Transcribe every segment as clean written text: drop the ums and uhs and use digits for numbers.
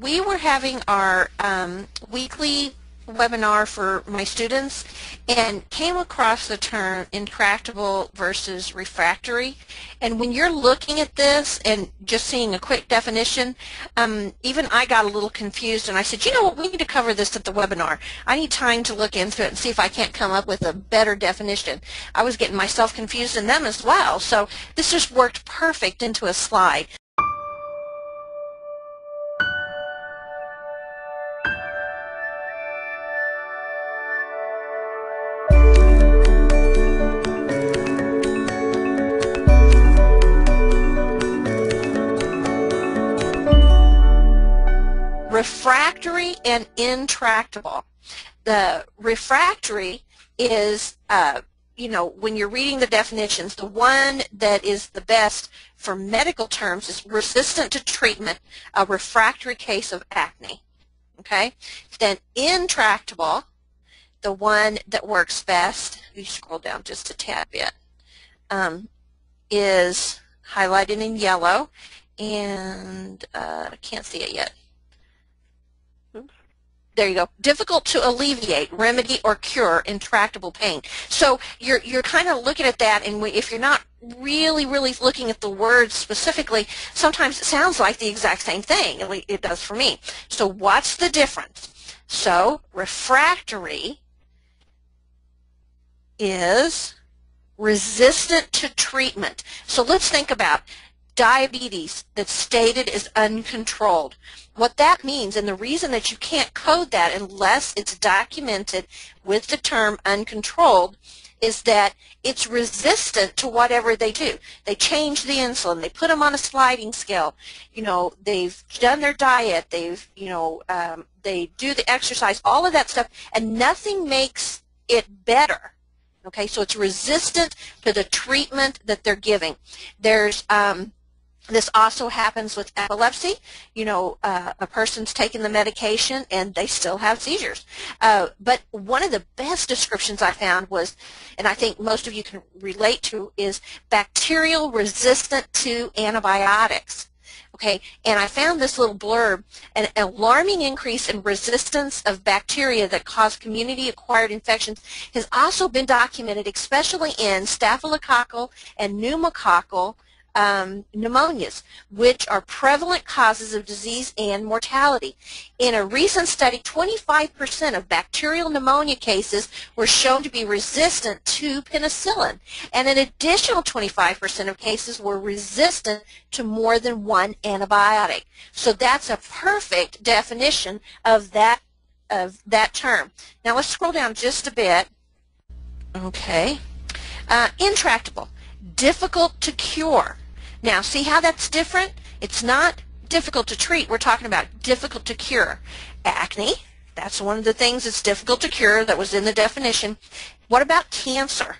we were having our weekly webinar for my students and came across the term intractable versus refractory. And when you're looking at this and just seeing a quick definition, even I got a little confused, and I said, you know what, we need to cover this at the webinar. I need time to look into it and see if I can't come up with a better definition. I was getting myself confused and them as well, so this just worked perfect into a slide. Refractory and intractable. The refractory is, you know, when you're reading the definitions, the one that is the best for medical terms is resistant to treatment, a refractory case of acne. Okay? Then intractable, the one that works best, you scroll down just a tad bit, is highlighted in yellow, and I can't see it yet. There you go. Difficult to alleviate, remedy, or cure intractable pain. So you're kind of looking at that, and if you're not really looking at the words specifically, sometimes it sounds like the exact same thing. It does for me. So what's the difference? So refractory is resistant to treatment. So let's think about diabetes that's stated as uncontrolled. What that means, and the reason that you can't code that unless it's documented with the term uncontrolled, is that it's resistant to whatever they do. They change the insulin, they put them on a sliding scale, you know, they've done their diet, they've, you know, they do the exercise, all of that stuff, and nothing makes it better. Okay, so it's resistant to the treatment that they're giving. There's this also happens with epilepsy. You know, a person's taking the medication and they still have seizures. But one of the best descriptions I found was, and I think most of you can relate to, is bacterial resistant to antibiotics. Okay, and I found this little blurb: an alarming increase in resistance of bacteria that cause community-acquired infections has also been documented, especially in staphylococcal and pneumococcal pneumonias, which are prevalent causes of disease and mortality. In a recent study, 25% of bacterial pneumonia cases were shown to be resistant to penicillin, and an additional 25% of cases were resistant to more than one antibiotic. So that's a perfect definition of that term. Now let's scroll down just a bit. Okay. Intractable, difficult to cure. Now, see how that's different? It's not difficult to treat. We're talking about difficult to cure. Acne, that's one of the things that's difficult to cure that was in the definition. What about cancer?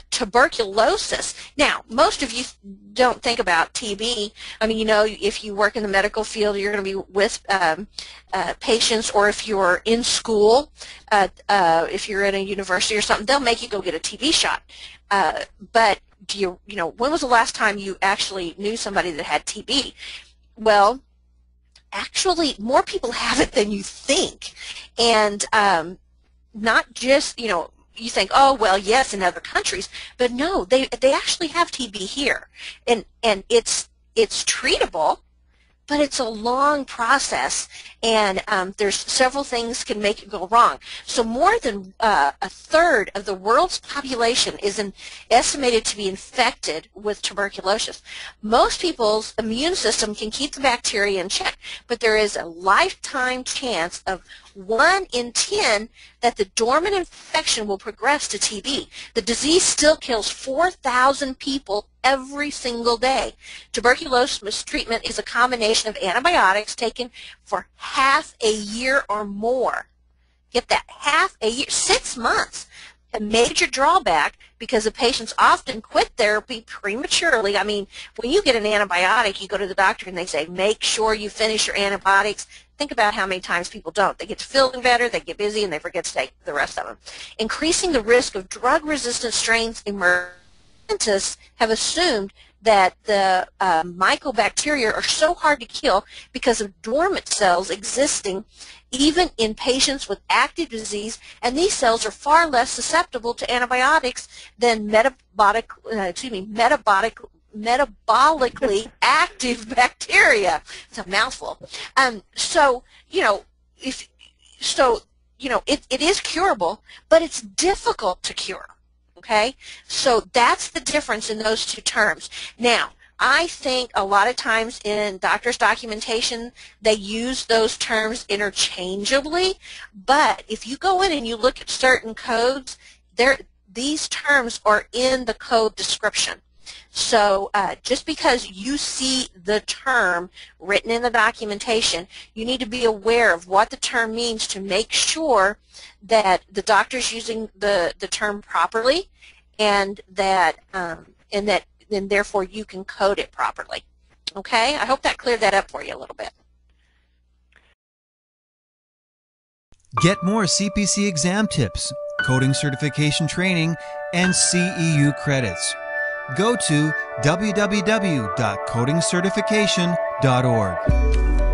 Tuberculosis. Now, most of you don't think about TB. I mean, you know, if you work in the medical field, you're going to be with patients, or if you're in school, if you're in a university or something, they'll make you go get a TB shot. But you know, when was the last time you actually knew somebody that had TB? Well, actually, more people have it than you think, and not just, you know, you think, oh, well, yes, in other countries, but no, they actually have TB here, and it's treatable, but it's a long process, and there's several things can make it go wrong. So more than a third of the world's population is estimated to be infected with tuberculosis. Most people's immune system can keep the bacteria in check, but there is a lifetime chance of 1 in 10 that the dormant infection will progress to TB. The disease still kills 4,000 people every single day. Tuberculosis treatment is a combination of antibiotics taken for half a year or more. Get that, half a year, 6 months. A major drawback, because the patients often quit therapy prematurely. I mean, when you get an antibiotic, you go to the doctor and they say, make sure you finish your antibiotics. Think about how many times people don't. They get to feeling better, they get busy, and they forget to take the rest of them. Increasing the risk of drug-resistant strains emerging. Scientists have assumed that the mycobacteria are so hard to kill because of dormant cells existing even in patients with active disease, and these cells are far less susceptible to antibiotics than metabolically active bacteria. It's a mouthful. So, it is curable, but it's difficult to cure. Okay, so that's the difference in those two terms. Now, I think a lot of times in doctors' documentation they use those terms interchangeably, but if you go in and you look at certain codes, these terms are in the code description. So just because you see the term written in the documentation, you need to be aware of what the term means to make sure that the doctor's using the term properly, and that and therefore you can code it properly. Okay, I hope that cleared that up for you a little bit. Get more CPC exam tips, coding certification training, and CEU credits. Go to www.codingcertification.org.